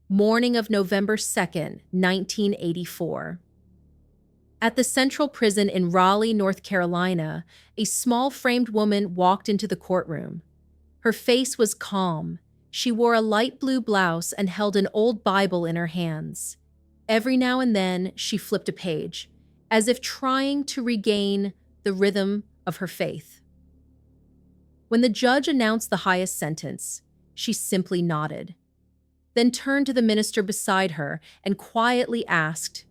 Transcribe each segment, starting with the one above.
morning of November 2nd, 1984. At the Central Prison in Raleigh, North Carolina, a small-framed woman walked into the courtroom. Her face was calm. She wore a light blue blouse and held an old Bible in her hands. Every now and then, she flipped a page, as if trying to regain the rhythm of her faith. When the judge announced the highest sentence, she simply nodded, then turned to the minister beside her and quietly asked,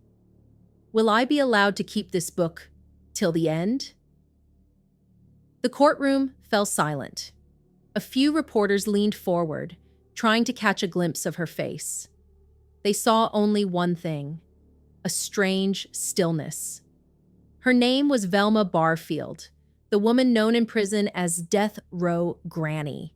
"Will I be allowed to keep this book till the end?" The courtroom fell silent. A few reporters leaned forward, trying to catch a glimpse of her face. They saw only one thing: a strange stillness. Her name was Velma Barfield, the woman known in prison as Death Row Granny.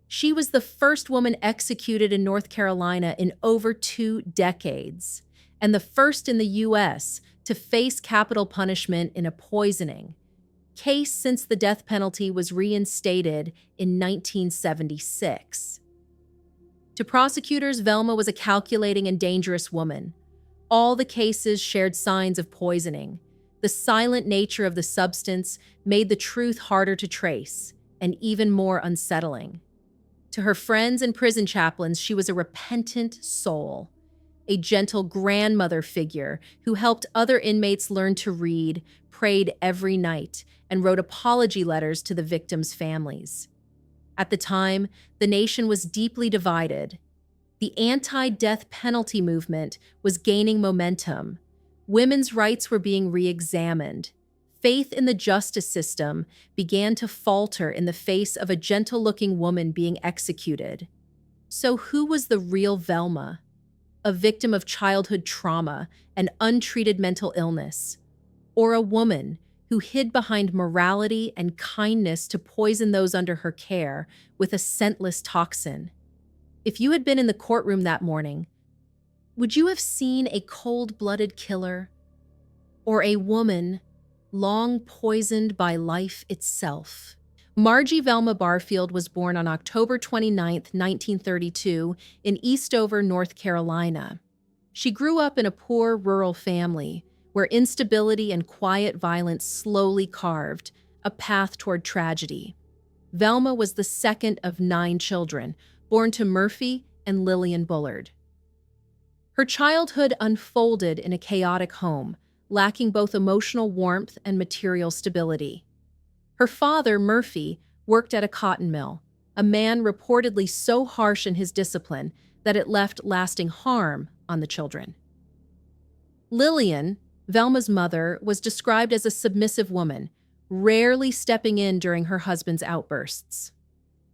She was the first woman executed in North Carolina in over 2 decades, and the first in the U.S. to face capital punishment in a poisoning case since the death penalty was reinstated in 1976. To prosecutors, Velma was a calculating and dangerous woman. All the cases shared signs of poisoning. The silent nature of the substance made the truth harder to trace and even more unsettling. To her friends and prison chaplains, she was a repentant soul, a gentle grandmother figure who helped other inmates learn to read, prayed every night, and wrote apology letters to the victims' families. At the time, the nation was deeply divided. The anti-death penalty movement was gaining momentum. Women's rights were being re-examined. Faith in the justice system began to falter in the face of a gentle-looking woman being executed. So who was the real Velma? A victim of childhood trauma and untreated mental illness? Or a woman who hid behind morality and kindness to poison those under her care with a scentless toxin? If you had been in the courtroom that morning, would you have seen a cold-blooded killer? Or a woman long poisoned by life itself? Margie Velma Barfield was born on October 29, 1932, in Eastover, North Carolina. She grew up in a poor rural family where instability and quiet violence slowly carved a path toward tragedy. Velma was the second of 9 children, born to Murphy and Lillian Bullard. Her childhood unfolded in a chaotic home, lacking both emotional warmth and material stability. Her father, Murphy, worked at a cotton mill, a man reportedly so harsh in his discipline that it left lasting harm on the children. Lillian, Velma's mother, was described as a submissive woman, rarely stepping in during her husband's outbursts.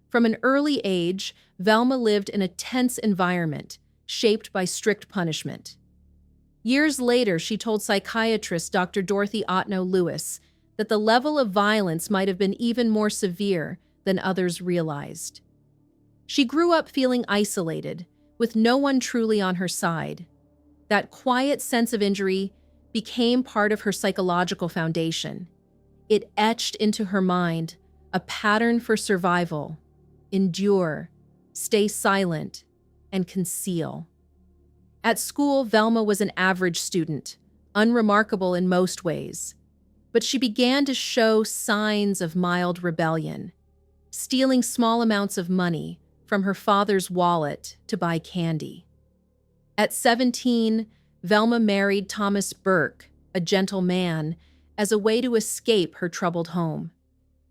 From an early age, Velma lived in a tense environment, shaped by strict punishment. Years later, she told psychiatrist Dr. Dorothy Otno Lewis that the level of violence might have been even more severe than others realized. She grew up feeling isolated, with no one truly on her side. That quiet sense of injury became part of her psychological foundation. It etched into her mind a pattern for survival: endure, stay silent, and conceal. At school, Velma was an average student, unremarkable in most ways. But she began to show signs of mild rebellion, stealing small amounts of money from her father's wallet to buy candy. At 17, Velma married Thomas Burke, a gentle man, as a way to escape her troubled home.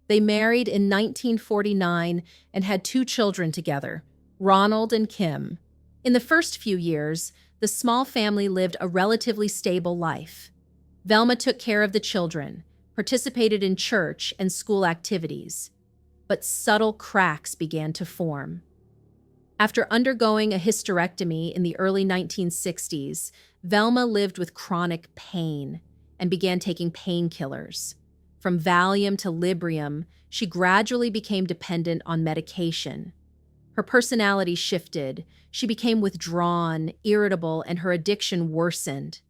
They married in 1949 and had 2 children together, Ronald and Kim. In the first few years, the small family lived a relatively stable life. Velma took care of the children, participated in church and school activities, but subtle cracks began to form. After undergoing a hysterectomy in the early 1960s, Velma lived with chronic pain and began taking painkillers. From Valium to Librium, she gradually became dependent on medication. Her personality shifted. She became withdrawn, irritable, and her addiction worsened.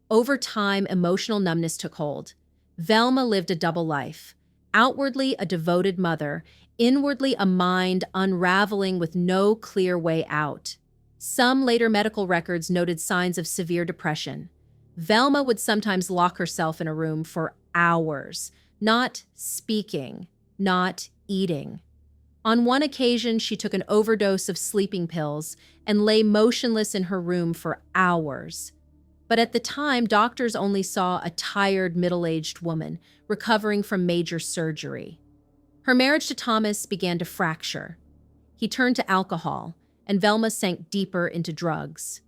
Over time, emotional numbness took hold. Velma lived a double life: outwardly a devoted mother, inwardly a mind unraveling with no clear way out. Some later medical records noted signs of severe depression. Velma would sometimes lock herself in a room for hours, not speaking, not eating. On one occasion, she took an overdose of sleeping pills and lay motionless in her room for hours. But at the time, doctors only saw a tired, middle-aged woman recovering from major surgery. Her marriage to Thomas began to fracture. He turned to alcohol, and Velma sank deeper into drugs.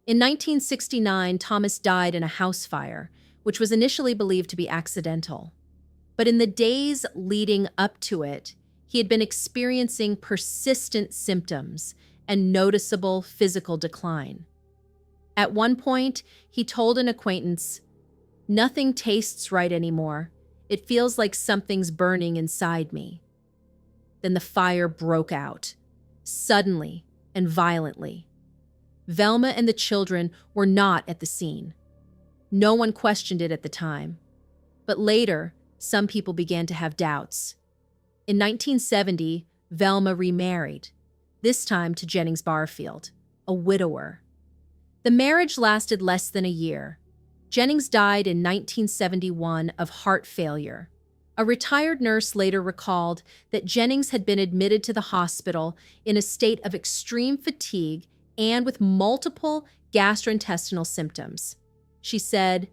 In 1969, Thomas died in a house fire, which was initially believed to be accidental. But in the days leading up to it, he had been experiencing persistent symptoms and noticeable physical decline. At one point, he told an acquaintance, "Nothing tastes right anymore. It feels like something's burning inside me." Then the fire broke out, suddenly and violently. Velma and the children were not at the scene. No one questioned it at the time. But later, some people began to have doubts. In 1970, Velma remarried, this time to Jennings Barfield, a widower. The marriage lasted less than a year. Jennings died in 1971 of heart failure. A retired nurse later recalled that Jennings had been admitted to the hospital in a state of extreme fatigue and with multiple gastrointestinal symptoms. She said,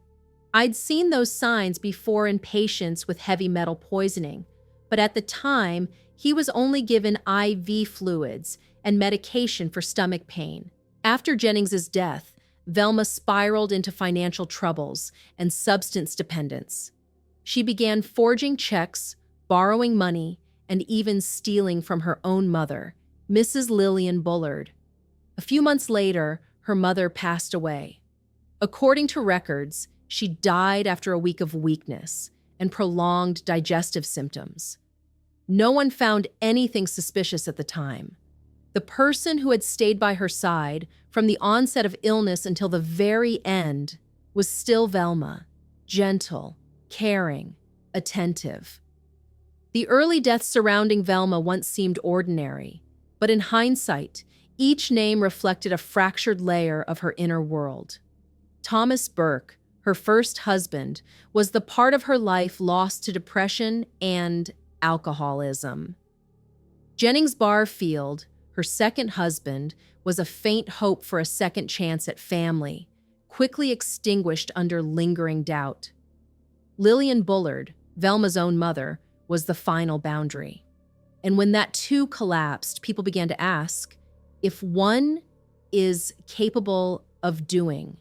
"I'd seen those signs before in patients with heavy metal poisoning, but at the time, he was only given IV fluids and medication for stomach pain." After Jennings's death, Velma spiraled into financial troubles and substance dependence. She began forging checks, borrowing money, and even stealing from her own mother, Mrs. Lillian Bullard. A few months later, her mother passed away. According to records, she died after a week of weakness and prolonged digestive symptoms. No one found anything suspicious at the time. The person who had stayed by her side from the onset of illness until the very end was still Velma, gentle, caring, attentive. The early deaths surrounding Velma once seemed ordinary, but in hindsight, each name reflected a fractured layer of her inner world. Thomas Burke, her first husband, was the part of her life lost to depression and alcoholism. Jennings Barfield, her second husband, was a faint hope for a second chance at family, quickly extinguished under lingering doubt. Lillian Bullard, Velma's own mother, was the final boundary. And when that too collapsed, people began to ask, if one is capable of doing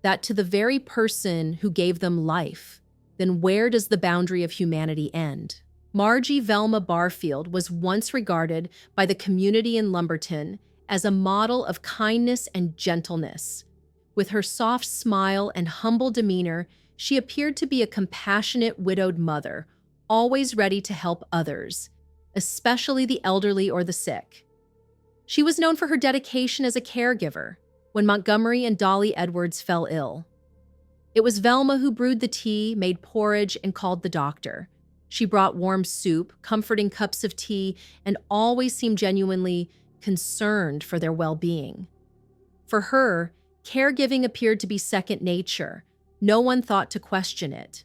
that to the very person who gave them life, then where does the boundary of humanity end? Margie Velma Barfield was once regarded by the community in Lumberton as a model of kindness and gentleness. With her soft smile and humble demeanor, she appeared to be a compassionate widowed mother, always ready to help others, especially the elderly or the sick. She was known for her dedication as a caregiver when Montgomery and Dolly Edwards fell ill. It was Velma who brewed the tea, made porridge, and called the doctor. She brought warm soup, comforting cups of tea, and always seemed genuinely concerned for their well-being. For her, caregiving appeared to be second nature. No one thought to question it.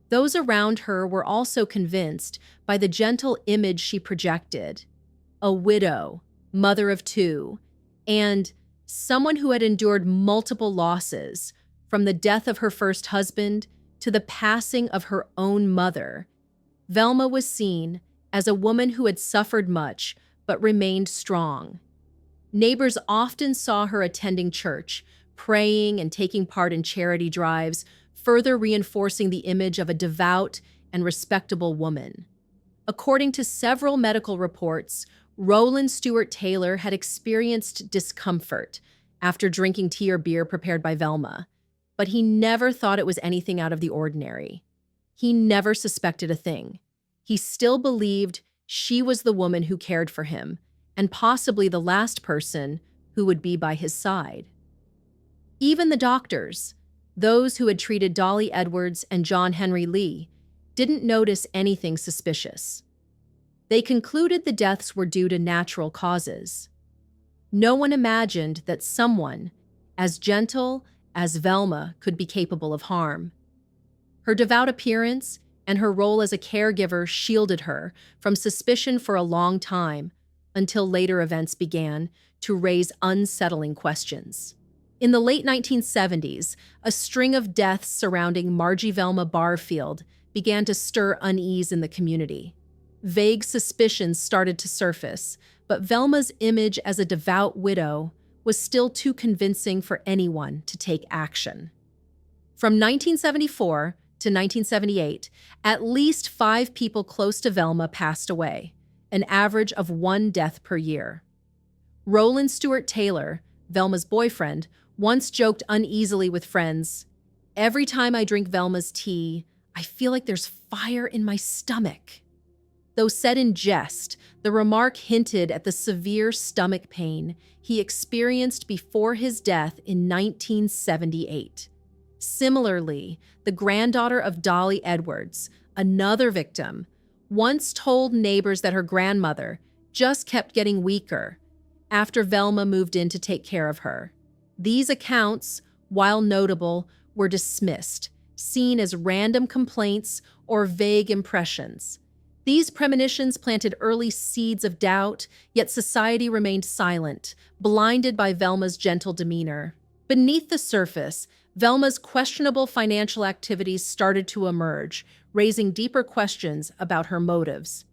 Those around her were also convinced by the gentle image she projected: a widow, mother of two, and someone who had endured multiple losses, from the death of her first husband to the passing of her own mother. Velma was seen as a woman who had suffered much but remained strong. Neighbors often saw her attending church, praying and taking part in charity drives, further reinforcing the image of a devout and respectable woman. According to several medical reports, Roland Stewart Taylor had experienced discomfort after drinking tea or beer prepared by Velma, but he never thought it was anything out of the ordinary. He never suspected a thing. He still believed she was the woman who cared for him, and possibly the last person who would be by his side. Even the doctors, those who had treated Dolly Edwards and John Henry Lee, didn't notice anything suspicious. They concluded the deaths were due to natural causes. No one imagined that someone as gentle as Velma could be capable of harm. Her devout appearance and her role as a caregiver shielded her from suspicion for a long time, until later events began to raise unsettling questions. In the late 1970s, a string of deaths surrounding Margie Velma Barfield began to stir unease in the community. Vague suspicions started to surface, but Velma's image as a devout widow was still too convincing for anyone to take action. From 1974 to 1978, at least 5 people close to Velma passed away, an average of 1 death per year. Roland Stewart Taylor, Velma's boyfriend, once joked uneasily with friends, "Every time I drink Velma's tea, I feel like there's fire in my stomach." Though said in jest, the remark hinted at the severe stomach pain he experienced before his death in 1978. Similarly, the granddaughter of Dolly Edwards, another victim, once told neighbors that her grandmother just kept getting weaker after Velma moved in to take care of her. These accounts, while notable, were dismissed, seen as random complaints or vague impressions. These premonitions planted early seeds of doubt, yet society remained silent, blinded by Velma's gentle demeanor. Beneath the surface, Velma's questionable financial activities started to emerge, raising deeper questions about her motives.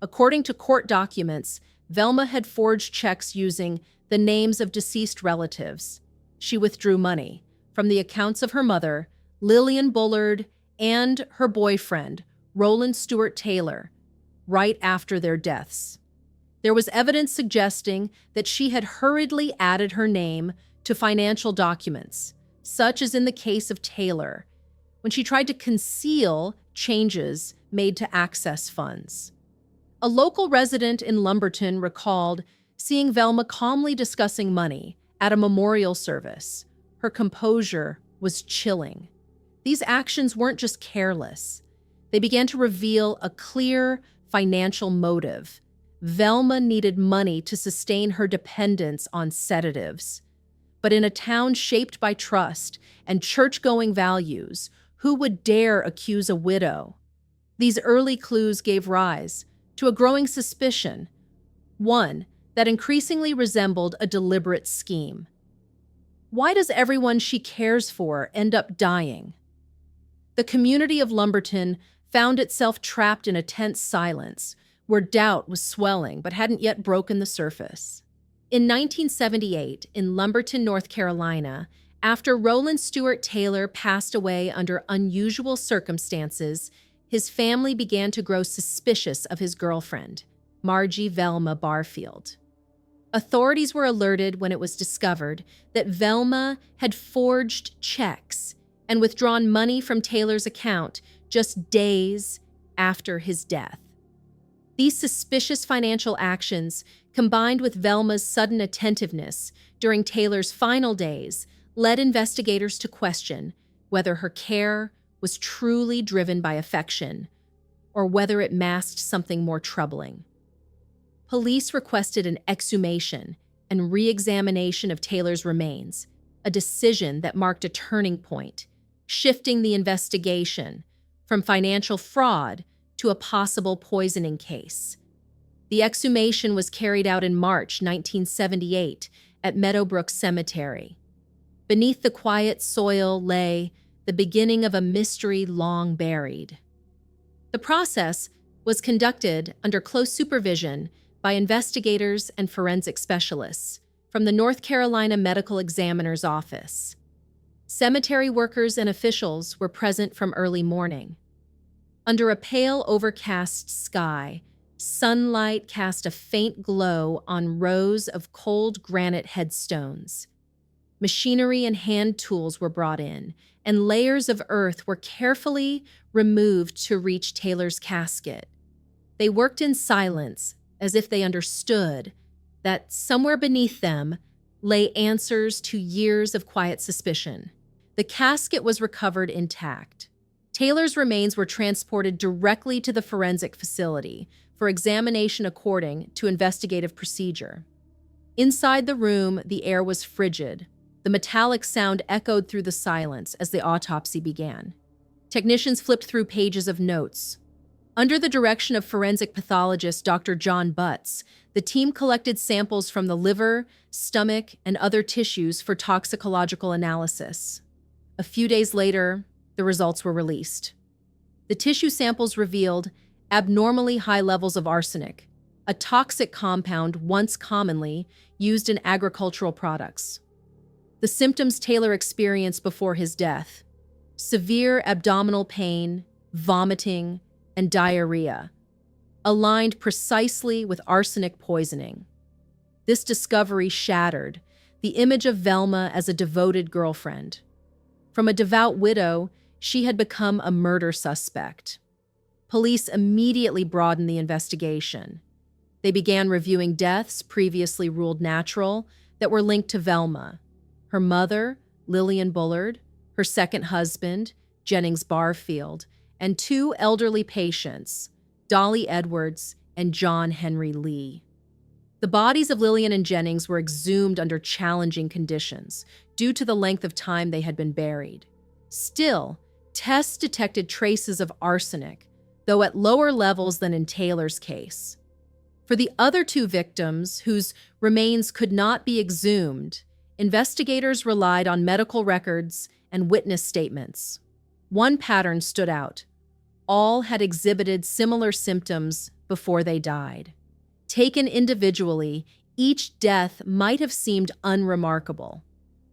According to court documents, Velma had forged checks using the names of deceased relatives. She withdrew money from the accounts of her mother, Lillian Bullard, and her boyfriend, Roland Stewart Taylor, right after their deaths. There was evidence suggesting that she had hurriedly added her name to financial documents, such as in the case of Taylor, when she tried to conceal changes made to access funds. A local resident in Lumberton recalled seeing Velma calmly discussing money at a memorial service. Her composure was chilling. These actions weren't just careless. They began to reveal a clear financial motive. Velma needed money to sustain her dependence on sedatives. But in a town shaped by trust and church-going values, who would dare accuse a widow? These early clues gave rise to a growing suspicion, one that increasingly resembled a deliberate scheme. Why does everyone she cares for end up dying? The community of Lumberton found itself trapped in a tense silence, where doubt was swelling but hadn't yet broken the surface. In 1978, in Lumberton, North Carolina, after Roland Stewart Taylor passed away under unusual circumstances, his family began to grow suspicious of his girlfriend, Margie Velma Barfield. Authorities were alerted when it was discovered that Velma had forged checks and withdrawn money from Taylor's account just days after his death. These suspicious financial actions, combined with Velma's sudden attentiveness during Taylor's final days, led investigators to question whether her care was truly driven by affection or whether it masked something more troubling. Police requested an exhumation and re-examination of Taylor's remains, a decision that marked a turning point, shifting the investigation from financial fraud to a possible poisoning case. The exhumation was carried out in March 1978 at Meadowbrook Cemetery. Beneath the quiet soil lay the beginning of a mystery long buried. The process was conducted under close supervision by investigators and forensic specialists from the North Carolina Medical Examiner's Office. Cemetery workers and officials were present from early morning. Under a pale, overcast sky, sunlight cast a faint glow on rows of cold granite headstones. Machinery and hand tools were brought in, and layers of earth were carefully removed to reach Taylor's casket. They worked in silence, as if they understood that somewhere beneath them lay answers to years of quiet suspicion. The casket was recovered intact. Taylor's remains were transported directly to the forensic facility for examination according to investigative procedure. Inside the room, the air was frigid. The metallic sound echoed through the silence as the autopsy began. Technicians flipped through pages of notes. Under the direction of forensic pathologist Dr. John Butts, the team collected samples from the liver, stomach, and other tissues for toxicological analysis. A few days later, the results were released. The tissue samples revealed abnormally high levels of arsenic, a toxic compound once commonly used in agricultural products. The symptoms Taylor experienced before his death: severe abdominal pain, vomiting, and diarrhea, aligned precisely with arsenic poisoning. This discovery shattered the image of Velma as a devoted girlfriend. From a devout widow, she had become a murder suspect. Police immediately broadened the investigation. They began reviewing deaths previously ruled natural that were linked to Velma: her mother, Lillian Bullard, her second husband, Jennings Barfield, and two elderly patients, Dolly Edwards and John Henry Lee. The bodies of Lillian and Jennings were exhumed under challenging conditions due to the length of time they had been buried. Still, tests detected traces of arsenic, though at lower levels than in Taylor's case. For the other two victims, whose remains could not be exhumed, investigators relied on medical records and witness statements. One pattern stood out: all had exhibited similar symptoms before they died. Taken individually, each death might have seemed unremarkable,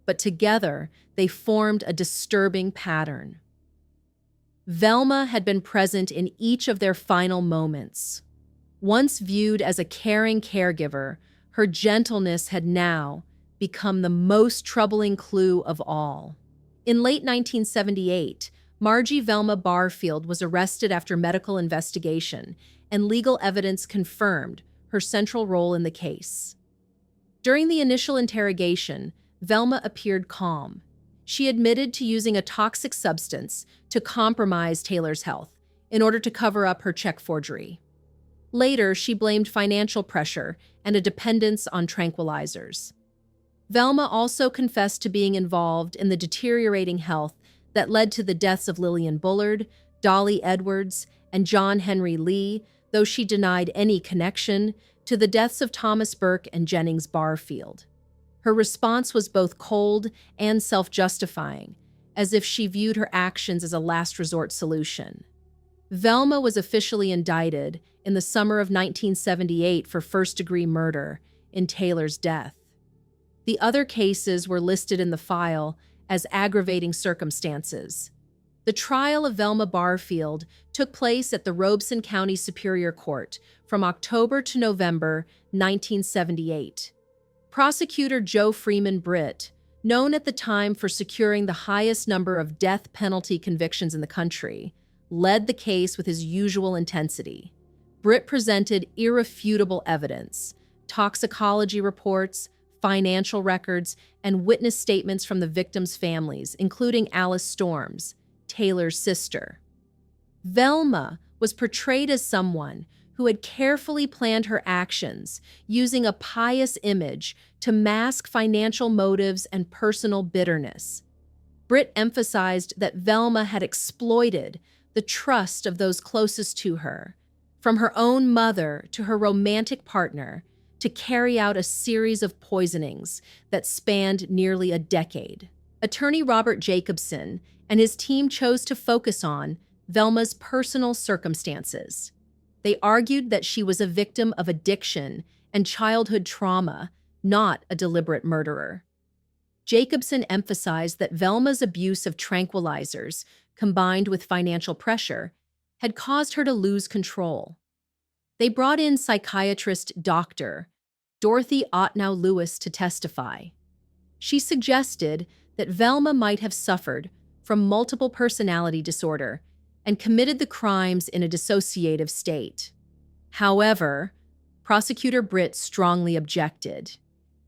but together they formed a disturbing pattern. Velma had been present in each of their final moments. Once viewed as a caring caregiver, her gentleness had now become the most troubling clue of all. In late 1978, Margie Velma Barfield was arrested after medical investigation, and legal evidence confirmed her central role in the case. During the initial interrogation, Velma appeared calm. She admitted to using a toxic substance to compromise Taylor's health in order to cover up her check forgery. Later, she blamed financial pressure and a dependence on tranquilizers. Velma also confessed to being involved in the deteriorating health that led to the deaths of Lillian Bullard, Dolly Edwards, and John Henry Lee, though she denied any connection to the deaths of Thomas Burke and Jennings Barfield. Her response was both cold and self-justifying, as if she viewed her actions as a last resort solution. Velma was officially indicted in the summer of 1978 for first-degree murder in Taylor's death. The other cases were listed in the file as aggravating circumstances. The trial of Velma Barfield took place at the Robeson County Superior Court from October to November 1978. Prosecutor Joe Freeman Britt, known at the time for securing the highest number of death penalty convictions in the country, led the case with his usual intensity. Britt presented irrefutable evidence: toxicology reports, financial records, and witness statements from the victims' families, including Alice Storms, Taylor's sister. Velma was portrayed as someone who had carefully planned her actions, using a pious image to mask financial motives and personal bitterness. Britt emphasized that Velma had exploited the trust of those closest to her, from her own mother to her romantic partner, to carry out a series of poisonings that spanned nearly a decade. Attorney Robert Jacobson and his team chose to focus on Velma's personal circumstances. They argued that she was a victim of addiction and childhood trauma, not a deliberate murderer. Jacobson emphasized that Velma's abuse of tranquilizers, combined with financial pressure, had caused her to lose control. They brought in psychiatrist Dr. Dorothy Otnow Lewis to testify. She suggested that Velma might have suffered from multiple personality disorder and committed the crimes in a dissociative state. However, Prosecutor Britt strongly objected.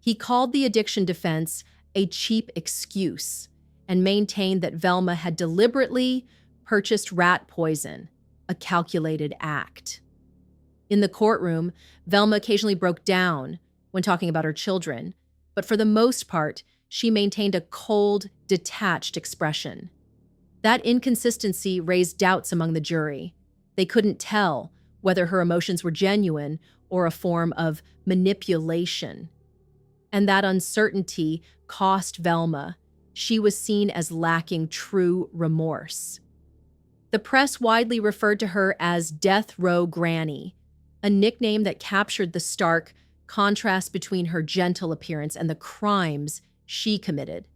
He called the addiction defense a cheap excuse and maintained that Velma had deliberately purchased rat poison, a calculated act. In the courtroom, Velma occasionally broke down, when talking about her children, but for the most part, she maintained a cold, detached expression. That inconsistency raised doubts among the jury. They couldn't tell whether her emotions were genuine or a form of manipulation. And that uncertainty cost Velma. She was seen as lacking true remorse. The press widely referred to her as Death Row Granny, a nickname that captured the stark contrast between her gentle appearance and the crimes she committed.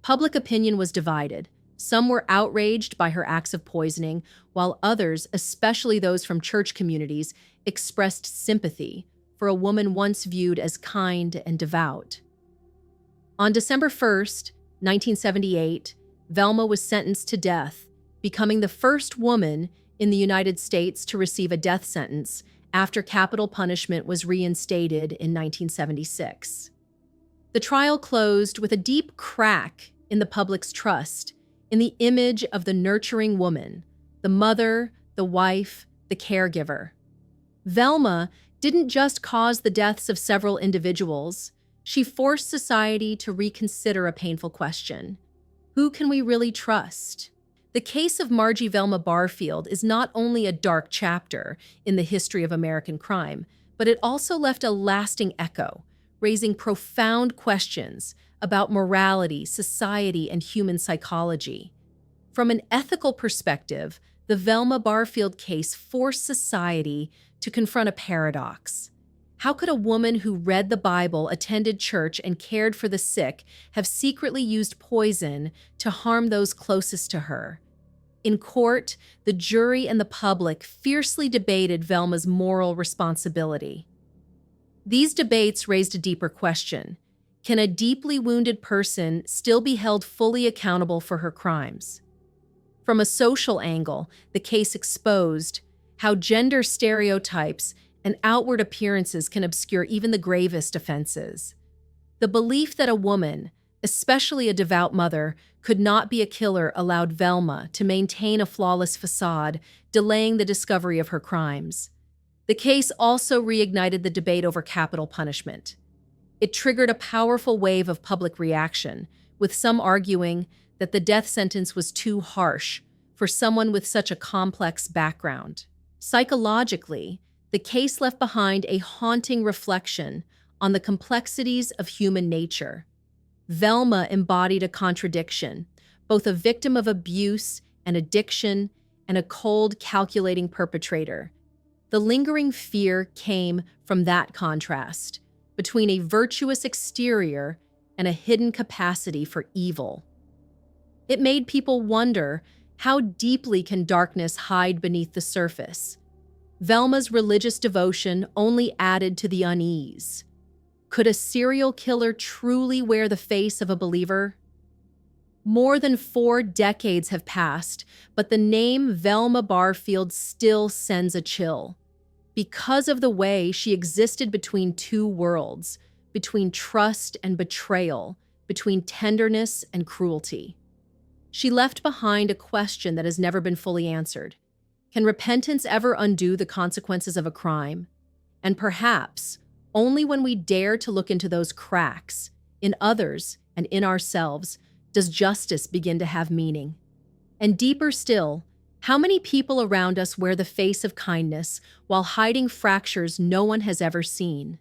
Public opinion was divided. Some were outraged by her acts of poisoning, while others, especially those from church communities, expressed sympathy for a woman once viewed as kind and devout. On December 1st, 1978, Velma was sentenced to death, becoming the first woman in the United States to receive a death sentence after capital punishment was reinstated in 1976. The trial closed with a deep crack in the public's trust in the image of the nurturing woman, the mother, the wife, the caregiver. Velma didn't just cause the deaths of several individuals, she forced society to reconsider a painful question. Who can we really trust? The case of Margie Velma Barfield is not only a dark chapter in the history of American crime, but it also left a lasting echo, raising profound questions about morality, society, and human psychology. From an ethical perspective, the Velma Barfield case forced society to confront a paradox. How could a woman who read the Bible, attended church, and cared for the sick have secretly used poison to harm those closest to her? In court, the jury and the public fiercely debated Velma's moral responsibility. These debates raised a deeper question. Can a deeply wounded person still be held fully accountable for her crimes? From a social angle, the case exposed how gender stereotypes and outward appearances can obscure even the gravest offenses. The belief that a woman, especially a devout mother, could not be a killer allowed Velma to maintain a flawless facade, delaying the discovery of her crimes. The case also reignited the debate over capital punishment. It triggered a powerful wave of public reaction, with some arguing that the death sentence was too harsh for someone with such a complex background. Psychologically, the case left behind a haunting reflection on the complexities of human nature. Velma embodied a contradiction, both a victim of abuse and addiction and a cold, calculating perpetrator. The lingering fear came from that contrast between a virtuous exterior and a hidden capacity for evil. It made people wonder, how deeply can darkness hide beneath the surface? Velma's religious devotion only added to the unease. Could a serial killer truly wear the face of a believer? More than 4 decades have passed, but the name Velma Barfield still sends a chill. Because of the way she existed between two worlds, between trust and betrayal, between tenderness and cruelty. She left behind a question that has never been fully answered. Can repentance ever undo the consequences of a crime? And perhaps, only when we dare to look into those cracks, in others and in ourselves, does justice begin to have meaning. And deeper still, how many people around us wear the face of kindness while hiding fractures no one has ever seen?